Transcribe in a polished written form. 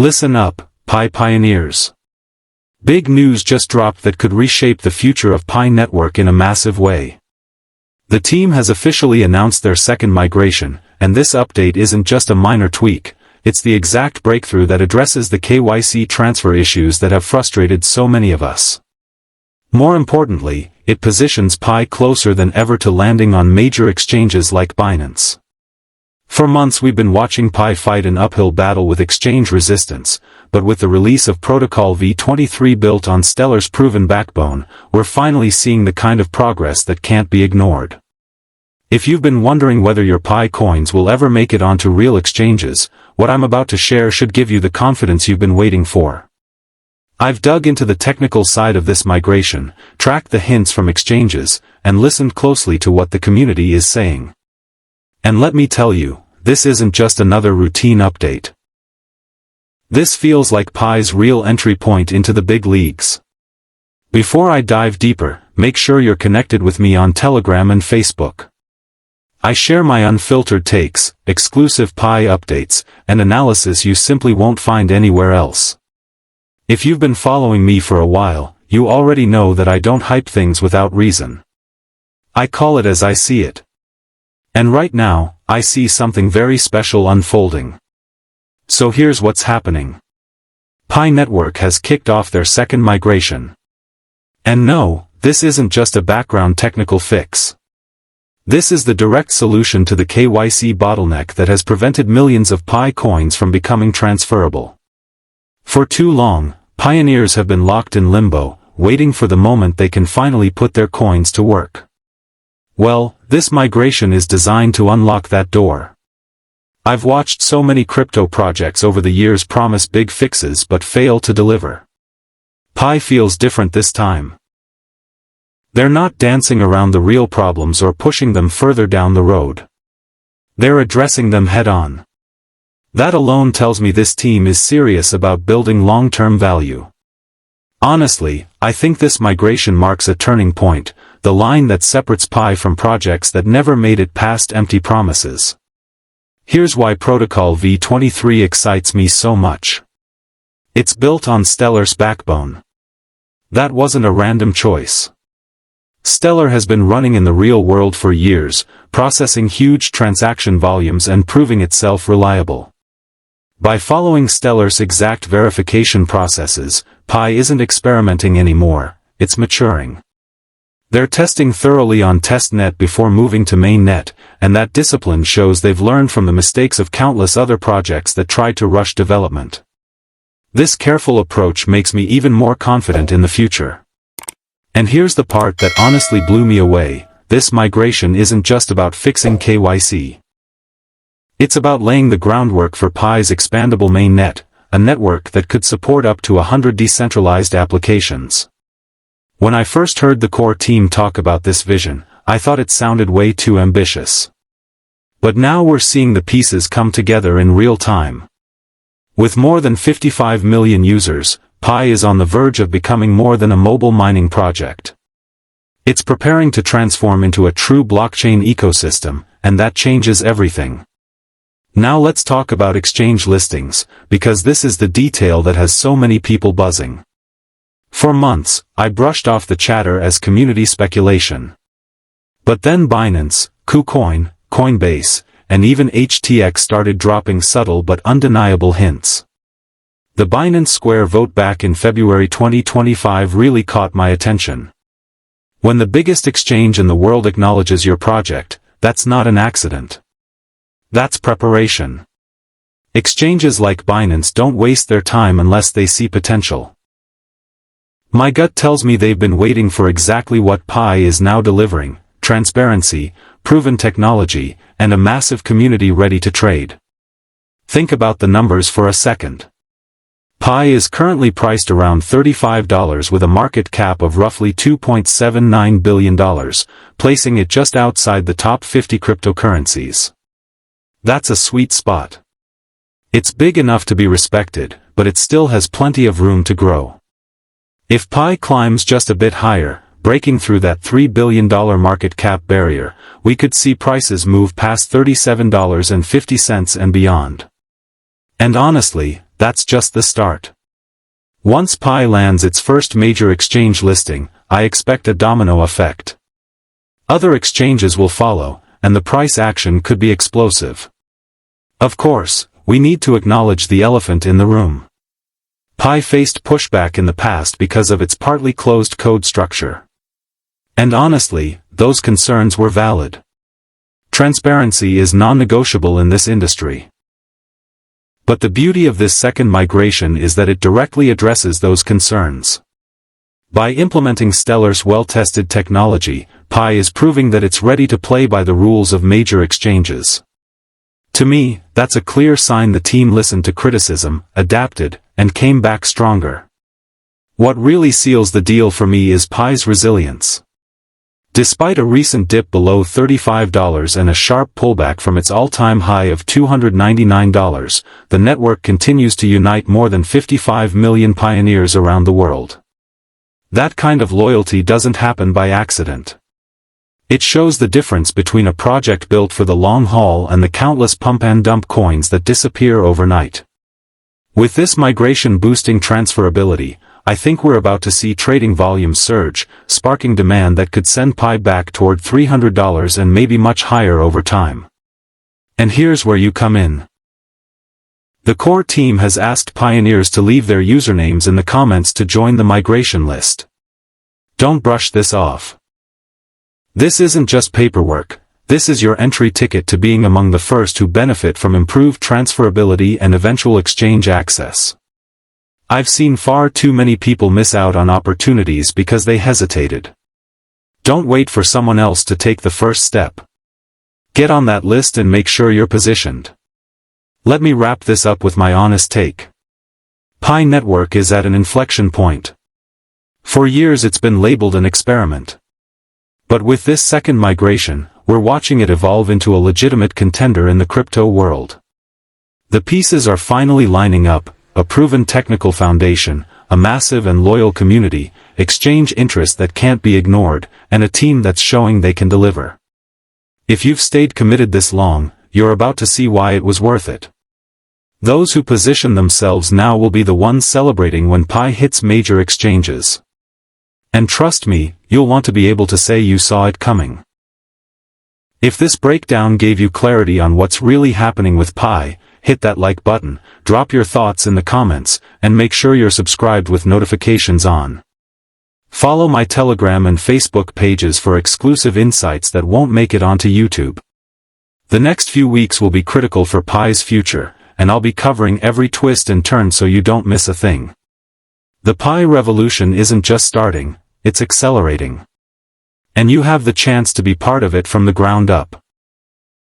Listen up, Pi pioneers. Big news just dropped that could reshape the future of Pi Network in a massive way. The team has officially announced their second migration, and this update isn't just a minor tweak, it's the exact breakthrough that addresses the KYC transfer issues that have frustrated so many of us. More importantly, it positions Pi closer than ever to landing on major exchanges like Binance. For months we've been watching Pi fight an uphill battle with exchange resistance, but with the release of Protocol V23 built on Stellar's proven backbone, we're finally seeing the kind of progress that can't be ignored. If you've been wondering whether your Pi coins will ever make it onto real exchanges, what I'm about to share should give you the confidence you've been waiting for. I've dug into the technical side of this migration, tracked the hints from exchanges, and listened closely to what the community is saying. And let me tell you, this isn't just another routine update. This feels like Pi's real entry point into the big leagues. Before I dive deeper, make sure you're connected with me on Telegram and Facebook. I share my unfiltered takes, exclusive Pi updates, and analysis you simply won't find anywhere else. If you've been following me for a while, you already know that I don't hype things without reason. I call it as I see it. And right now, I see something very special unfolding. So here's what's happening. Pi Network has kicked off their second migration. And no, this isn't just a background technical fix. This is the direct solution to the KYC bottleneck that has prevented millions of Pi coins from becoming transferable. For too long, pioneers have been locked in limbo, waiting for the moment they can finally put their coins to work. Well, this migration is designed to unlock that door. I've watched so many crypto projects over the years promise big fixes but fail to deliver. Pi feels different this time. They're not dancing around the real problems or pushing them further down the road. They're addressing them head-on. That alone tells me this team is serious about building long-term value. Honestly, I think this migration marks a turning point, the line that separates Pi from projects that never made it past empty promises. Here's why Protocol V23 excites me so much. It's built on Stellar's backbone. That wasn't a random choice. Stellar has been running in the real world for years, processing huge transaction volumes and proving itself reliable. By following Stellar's exact verification processes, Pi isn't experimenting anymore, it's maturing. They're testing thoroughly on testnet before moving to mainnet, and that discipline shows they've learned from the mistakes of countless other projects that tried to rush development. This careful approach makes me even more confident in the future. And here's the part that honestly blew me away, this migration isn't just about fixing KYC. It's about laying the groundwork for Pi's expandable mainnet, a network that could support up to 100 decentralized applications. When I first heard the core team talk about this vision, I thought it sounded way too ambitious. But now we're seeing the pieces come together in real time. With more than 55 million users, Pi is on the verge of becoming more than a mobile mining project. It's preparing to transform into a true blockchain ecosystem, and that changes everything. Now let's talk about exchange listings, because this is the detail that has so many people buzzing. For months, I brushed off the chatter as community speculation. But then Binance, KuCoin, COINBASE, and even HTX started dropping subtle but undeniable hints. The Binance Square vote back in February 2025 really caught my attention. When the biggest exchange in the world acknowledges your project, that's not an accident. That's preparation. Exchanges like Binance don't waste their time unless they see potential. My gut tells me they've been waiting for exactly what Pi is now delivering: transparency, proven technology, and a massive community ready to trade. Think about the numbers for a second. Pi is currently priced around $35 with a market cap of roughly $2.79 billion, placing it just outside the top 50 cryptocurrencies. That's a sweet spot. It's big enough to be respected, but it still has plenty of room to grow. If Pi climbs just a bit higher, breaking through that $3 billion market cap barrier, we could see prices move past $37.50 and beyond. And honestly, that's just the start. Once Pi lands its first major exchange listing, I expect a domino effect. Other exchanges will follow, and the price action could be explosive. Of course, we need to acknowledge the elephant in the room. Pi faced pushback in the past because of its partly closed code structure. And honestly, those concerns were valid. Transparency is non-negotiable in this industry. But the beauty of this second migration is that it directly addresses those concerns. By implementing Stellar's well-tested technology, Pi is proving that it's ready to play by the rules of major exchanges. To me, that's a clear sign the team listened to criticism, adapted, and came back stronger. What really seals the deal for me is Pi's resilience. Despite a recent dip below $35 and a sharp pullback from its all-time high of $299, the network continues to unite more than 55 million pioneers around the world. That kind of loyalty doesn't happen by accident. It shows the difference between a project built for the long haul and the countless pump-and-dump coins that disappear overnight. With this migration boosting transferability, I think we're about to see trading volumes surge, sparking demand that could send Pi back toward $300 and maybe much higher over time. And here's where you come in. The core team has asked pioneers to leave their usernames in the comments to join the migration list. Don't brush this off. This isn't just paperwork, this is your entry ticket to being among the first who benefit from improved transferability and eventual exchange access. I've seen far too many people miss out on opportunities because they hesitated. Don't wait for someone else to take the first step. Get on that list and make sure you're positioned. Let me wrap this up with my honest take. Pi Network is at an inflection point. For years it's been labeled an experiment. But with this second migration, we're watching it evolve into a legitimate contender in the crypto world. The pieces are finally lining up, a proven technical foundation, a massive and loyal community, exchange interest that can't be ignored, and a team that's showing they can deliver. If you've stayed committed this long, you're about to see why it was worth it. Those who position themselves now will be the ones celebrating when Pi hits major exchanges. And trust me, you'll want to be able to say you saw it coming. If this breakdown gave you clarity on what's really happening with Pi, hit that like button, drop your thoughts in the comments, and make sure you're subscribed with notifications on. Follow my Telegram and Facebook pages for exclusive insights that won't make it onto YouTube. The next few weeks will be critical for Pi's future, and I'll be covering every twist and turn so you don't miss a thing. The Pi revolution isn't just starting, it's accelerating. And you have the chance to be part of it from the ground up.